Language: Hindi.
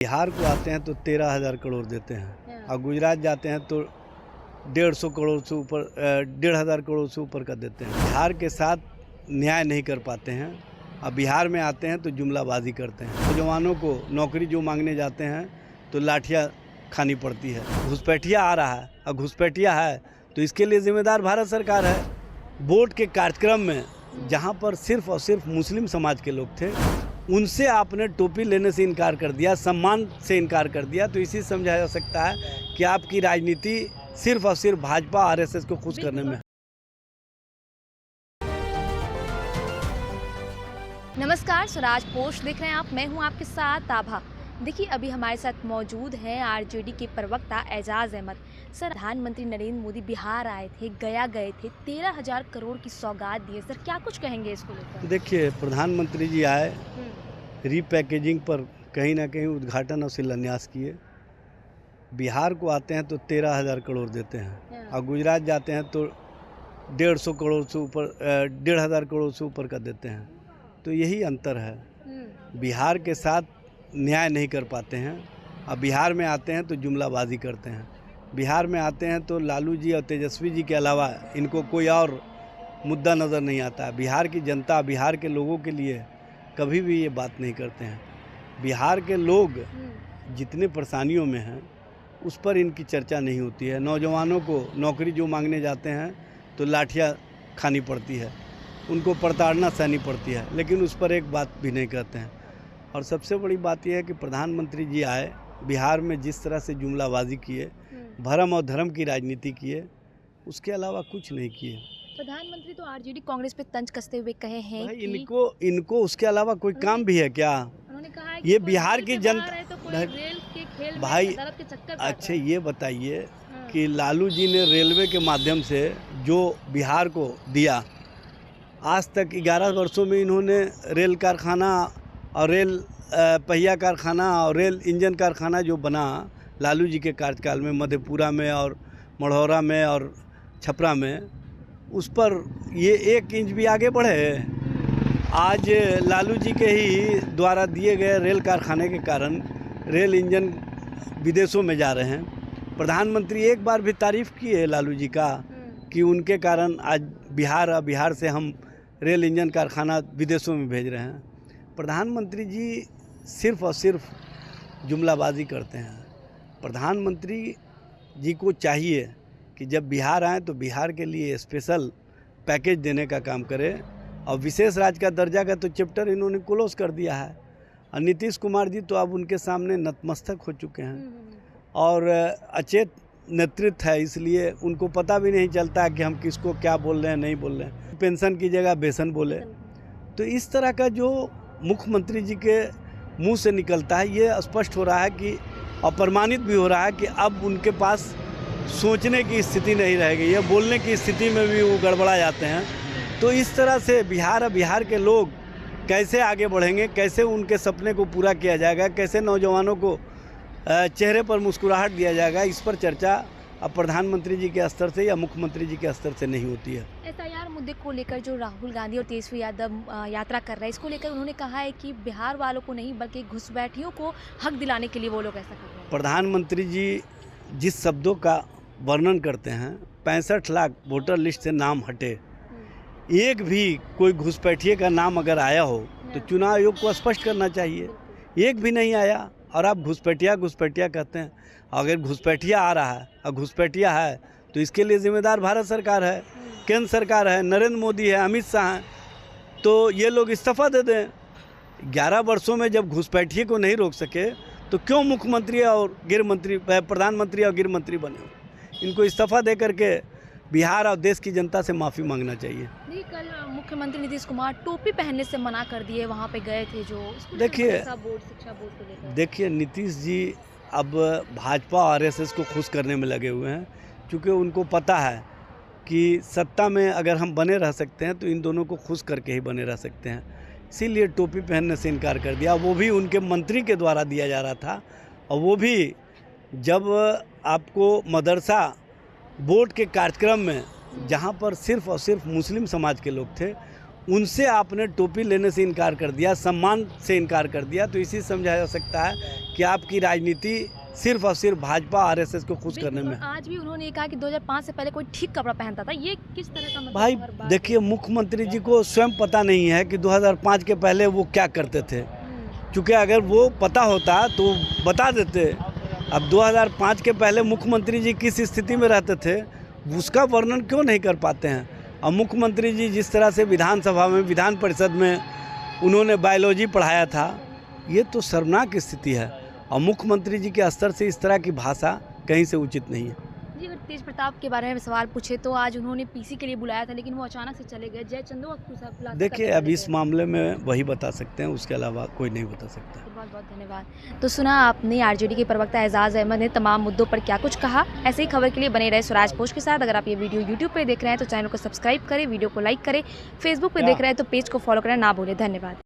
बिहार को आते हैं तो 13,000 करोड़ देते हैं और गुजरात जाते हैं तो 150 करोड़ से ऊपर 1,500 करोड़ से ऊपर का देते हैं। बिहार के साथ न्याय नहीं कर पाते हैं और बिहार में आते हैं तो जुमलाबाजी करते हैं। नौजवानों को नौकरी जो मांगने जाते हैं तो लाठियाँ खानी पड़ती है। घुसपैठिया आ रहा है और घुसपैठिया है तो इसके लिए जिम्मेदार भारत सरकार है। वोट के कार्यक्रम में जहाँ पर सिर्फ और सिर्फ मुस्लिम समाज के लोग थे, उनसे आपने टोपी लेने से इनकार कर दिया, सम्मान से इनकार कर दिया, तो इसी समझा जा सकता है कि आपकी राजनीति सिर्फ और सिर्फ भाजपा आरएसएस को खुश करने में है। नमस्कार, स्वराज पोस्ट देख रहे हैं आप। मैं हूं आपके साथ आभा। देखिए, अभी हमारे साथ मौजूद हैं आरजेडी के प्रवक्ता एजाज अहमद सर। प्रधानमंत्री नरेंद्र मोदी बिहार आए थे, गया गए थे, 13,000 करोड़ की सौगात दिए। सर, क्या कुछ कहेंगे इसको लेकर? देखिए, प्रधानमंत्री जी आए, रीपैकेजिंग पर कहीं ना कहीं उद्घाटन और शिलान्यास किए। बिहार को आते हैं तो 13,000 करोड़ देते हैं और गुजरात जाते हैं तो 150 करोड़ से ऊपर 1,500 करोड़ से ऊपर का देते हैं। तो यही अंतर है। बिहार के साथ न्याय नहीं कर पाते हैं और बिहार में आते हैं तो जुमलाबाजी करते हैं। बिहार में आते हैं तो लालू जी और तेजस्वी जी के अलावा इनको कोई और मुद्दा नज़र नहीं आता है। बिहार की जनता, बिहार के लोगों के लिए कभी भी ये बात नहीं करते हैं। बिहार के लोग जितने परेशानियों में हैं उस पर इनकी चर्चा नहीं होती है। नौजवानों को नौकरी जो मांगने जाते हैं तो लाठियाँ खानी पड़ती है, उनको प्रताड़ना सहनी पड़ती है, लेकिन उस पर एक बात भी नहीं कहते हैं। और सबसे बड़ी बात यह है कि प्रधानमंत्री जी आए, बिहार में जिस तरह से जुमलाबाजी किए, भरम और धर्म की राजनीति किए, उसके अलावा कुछ नहीं किए। प्रधानमंत्री तो आरजेडी कांग्रेस पे तंज कसते हुए कहे हैं कि इनको उसके अलावा कोई काम भी है क्या? उन्होंने कहा है ये बिहार की जनता रेल के खेल में भाई अदालत के चक्कर में अच्छा ये बताइए कि लालू जी ने रेलवे के माध्यम से जो बिहार को दिया, आज तक 11 वर्षों में इन्होंने रेल कारखाना और रेल पहिया कारखाना और रेल इंजन कारखाना जो बना लालू जी के कार्यकाल में मधेपुरा में और मढ़ौरा में और छपरा में, उस पर ये 1 इंच भी आगे बढ़े। आज लालू जी के ही द्वारा दिए गए रेल कारखाने के कारण रेल इंजन विदेशों में जा रहे हैं। प्रधानमंत्री एक बार भी तारीफ़ की है लालू जी का कि उनके कारण आज बिहार से हम रेल इंजन कारखाना विदेशों में भेज रहे हैं। प्रधानमंत्री जी सिर्फ और सिर्फ जुमलाबाजी करते हैं। प्रधानमंत्री जी को चाहिए कि जब बिहार आए तो बिहार के लिए स्पेशल पैकेज देने का काम करें, और विशेष राज्य का दर्जा का तो चैप्टर इन्होंने क्लोज कर दिया है। और नीतीश कुमार जी तो अब उनके सामने नतमस्तक हो चुके हैं और अचेत नेतृत्व है, इसलिए उनको पता भी नहीं चलता कि हम किसको क्या बोल रहे हैं, नहीं बोल रहे हैं। पेंशन की जगह बेसन बोले, तो इस तरह का जो मुख्यमंत्री जी के मुंह से निकलता है, ये स्पष्ट हो रहा है कि और प्रमाणित भी हो रहा है कि अब उनके पास सोचने की स्थिति नहीं रहेगी, ये बोलने की स्थिति में भी वो गड़बड़ा जाते हैं। तो इस तरह से बिहार के लोग कैसे आगे बढ़ेंगे, कैसे उनके सपने को पूरा किया जाएगा, कैसे नौजवानों को चेहरे पर मुस्कुराहट दिया जाएगा, इस पर चर्चा अब प्रधानमंत्री जी के स्तर से या मुख्यमंत्री जी के स्तर से नहीं होती है। एसआईआर मुद्दे को लेकर जो राहुल गांधी और तेजस्वी यादव यात्रा कर रहे हैं, इसको लेकर उन्होंने कहा है कि बिहार वालों को नहीं बल्कि घुसपैठियों को हक दिलाने के लिए वो लोग ऐसा कर रहे हैं। प्रधानमंत्री जी जिस शब्दों का वर्णन करते हैं, 65 लाख वोटर लिस्ट से नाम हटे, एक भी कोई घुसपैठिए का नाम अगर आया हो तो चुनाव आयोग को स्पष्ट करना चाहिए। एक भी नहीं आया और आप घुसपैठिया कहते हैं। अगर घुसपैठिया आ रहा है और घुसपैठिया है तो इसके लिए जिम्मेदार भारत सरकार है, केंद्र सरकार है, नरेंद्र मोदी है, अमित शाह हैं। तो ये लोग इस्तीफा दे दें। 11 वर्षों में जब घुसपैठिए को नहीं रोक सके तो क्यों मुख्यमंत्री और गृह मंत्री, प्रधानमंत्री और गृह मंत्री बने हो? इनको इस्तीफा दे करके बिहार और देश की जनता से माफ़ी मांगना चाहिए। नहीं, कल मुख्यमंत्री नीतीश कुमार टोपी पहनने से मना कर दिए, वहाँ पे गए थे जो देखिए शिक्षा बोर्ड को लेकर। देखिए, नीतीश जी अब भाजपा और आरएसएस को खुश करने में लगे हुए हैं, क्योंकि उनको पता है कि सत्ता में अगर हम बने रह सकते हैं तो इन दोनों को खुश करके ही बने रह सकते हैं। इसीलिए टोपी पहनने से इनकार कर दिया। वो भी उनके मंत्री के द्वारा दिया जा रहा था, और वो भी जब आपको मदरसा बोर्ड के कार्यक्रम में जहाँ पर सिर्फ और सिर्फ मुस्लिम समाज के लोग थे, उनसे आपने टोपी लेने से इनकार कर दिया, सम्मान से इनकार कर दिया, तो इसी समझा जा सकता है कि आपकी राजनीति सिर्फ और सिर्फ भाजपा आरएसएस को खुश करने में। आज भी उन्होंने ये कहा कि 2005 से पहले कोई ठीक कपड़ा पहनता था, ये किस तरह का मतलब? भाई देखिए, मुख्यमंत्री जी को स्वयं पता नहीं है कि 2005 के पहले वो क्या करते थे, क्योंकि अगर वो पता होता तो बता देते। अब 2005 के पहले मुख्यमंत्री जी किस स्थिति में रहते थे उसका वर्णन क्यों नहीं कर पाते हैं। और मुख्यमंत्री जी जिस तरह से विधानसभा में, विधान परिषद में उन्होंने बायोलॉजी पढ़ाया था, ये तो शर्मनाक स्थिति है। और मुख्यमंत्री जी के स्तर से इस तरह की भाषा कहीं से उचित नहीं है। जी, अगर तेज प्रताप के बारे में सवाल पूछे तो आज उन्होंने पीसी के लिए बुलाया था, लेकिन वो अचानक से चले गए। जय चंदो देखिए, अब इस मामले में वही बता सकते हैं, उसके अलावा कोई नहीं बता सकता। बहुत बहुत धन्यवाद। तो सुना आपने आरजेडी के प्रवक्ता एजाज अहमद ने तमाम मुद्दों पर क्या कुछ कहा। ऐसे ही खबर के लिए बने रहे स्वराज पोस्ट के साथ। अगर आप ये वीडियो यूट्यूब पर देख रहे हैं तो चैनल को सब्सक्राइब करें, वीडियो को लाइक करें, फेसबुक पर देख रहे हैं तो पेज को फॉलो करना ना भूलें। धन्यवाद।